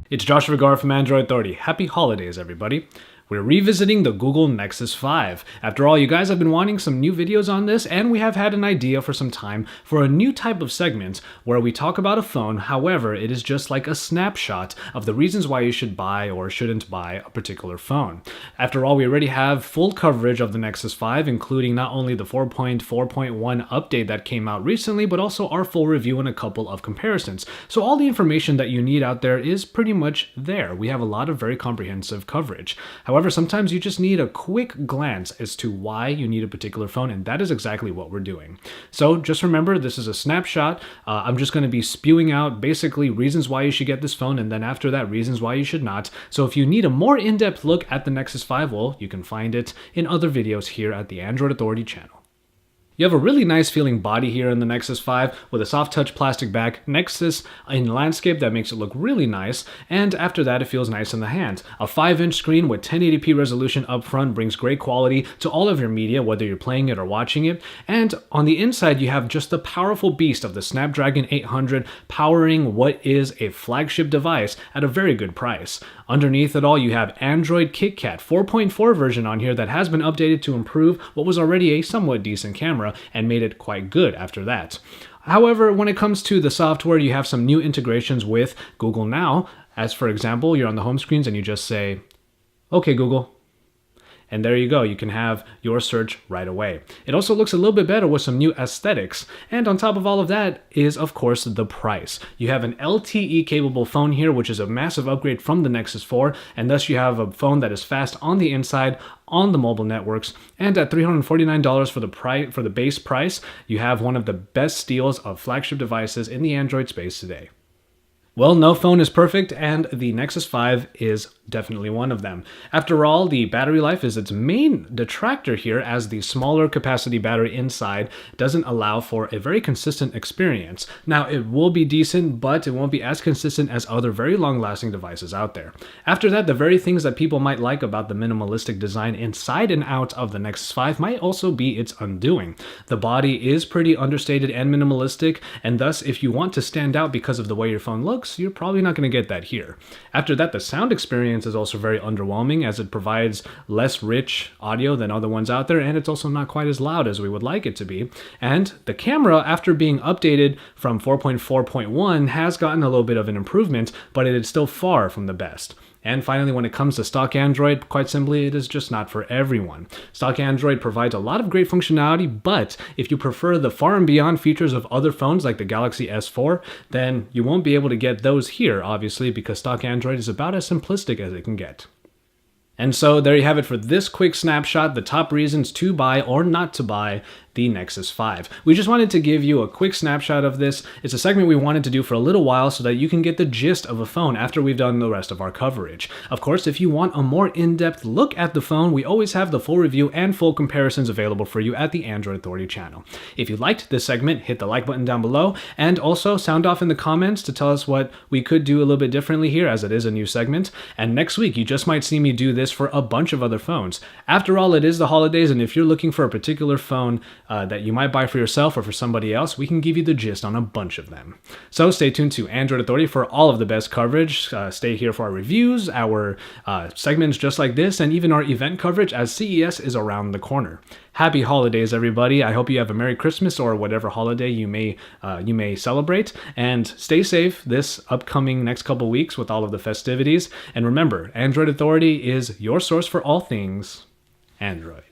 It's Josh Vergara from Android Authority. Happy holidays, everybody. We're revisiting the Google Nexus 5. After all, you guys have been wanting some new videos on this, and we have had an idea for some time for a new type of segment where we talk about a phone. However, it is just like a snapshot of the reasons why you should buy or shouldn't buy a particular phone. After all, we already have full coverage of the Nexus 5, including not only the 4.4.1 update that came out recently, but also our full review and a couple of comparisons. So all the information that you need out there is pretty much there. We have a lot of very comprehensive coverage. However, sometimes you just need a quick glance as to why you need a particular phone, and that is exactly what we're doing. So just remember, this is a snapshot. I'm just going to be spewing out basically reasons why you should get this phone, and then after that, reasons why you should not. So if you need a more in-depth look at the Nexus 5, well, you can find it in other videos here at the Android Authority channel. You have a really nice feeling body here in the Nexus 5 with a soft touch plastic back, Nexus in landscape that makes it look really nice, and after that it feels nice in the hand. A 5-inch screen with 1080p resolution up front brings great quality to all of your media, whether you're playing it or watching it, and on the inside you have just the powerful beast of the Snapdragon 800 powering what is a flagship device at a very good price. Underneath it all you have Android KitKat 4.4 version on here that has been updated to improve what was already a somewhat decent camera and made it quite good after that. However, when it comes to the software, you have some new integrations with Google Now. As for example, you're on the home screens and you just say, "Okay, Google." And there you go, you can have your search right away. It also looks a little bit better with some new aesthetics. And on top of all of that is, of course, the price. You have an LTE capable phone here, which is a massive upgrade from the Nexus 4, and thus you have a phone that is fast on the inside, on the mobile networks, and at $349 for the base price, you have one of the best steals of flagship devices in the Android space today. Well, no phone is perfect, and the Nexus 5 is definitely one of them. After all, the battery life is its main detractor here, as the smaller capacity battery inside doesn't allow for a very consistent experience. Now, it will be decent, but it won't be as consistent as other very long-lasting devices out there. After that, the very things that people might like about the minimalistic design inside and out of the Nexus 5 might also be its undoing. The body is pretty understated and minimalistic, and thus, if you want to stand out because of the way your phone looks, you're probably not going to get that here. After that, the sound experience is also very underwhelming, as it provides less rich audio than other ones out there, and it's also not quite as loud as we would like it to be. And the camera, after being updated from 4.4.1, has gotten a little bit of an improvement, but it is still far from the best. And finally, when it comes to stock Android, quite simply, it is just not for everyone. Stock Android provides a lot of great functionality, but if you prefer the far and beyond features of other phones like the Galaxy S4, then you won't be able to get those here, obviously, because stock Android is about as simplistic as it can get. And so there you have it for this quick snapshot, the top reasons to buy or not to buy the Nexus 5. We just wanted to give you a quick snapshot of this. It's a segment we wanted to do for a little while so that you can get the gist of a phone after we've done the rest of our coverage. Of course, if you want a more in-depth look at the phone, we always have the full review and full comparisons available for you at the Android Authority channel. If you liked this segment, hit the like button down below, and also sound off in the comments to tell us what we could do a little bit differently here, as it is a new segment. And next week, you just might see me do this for a bunch of other phones. After all, it is the holidays, and if you're looking for a particular phone that you might buy for yourself or for somebody else, we can give you the gist on a bunch of them. So stay tuned to Android Authority for all of the best coverage. Stay here for our reviews, our segments just like this, and even our event coverage, as CES is around the corner. Happy holidays, everybody. I hope you have a Merry Christmas or whatever holiday you may celebrate, and stay safe this upcoming next couple weeks with all of the festivities. And remember, Android Authority is your source for all things Android.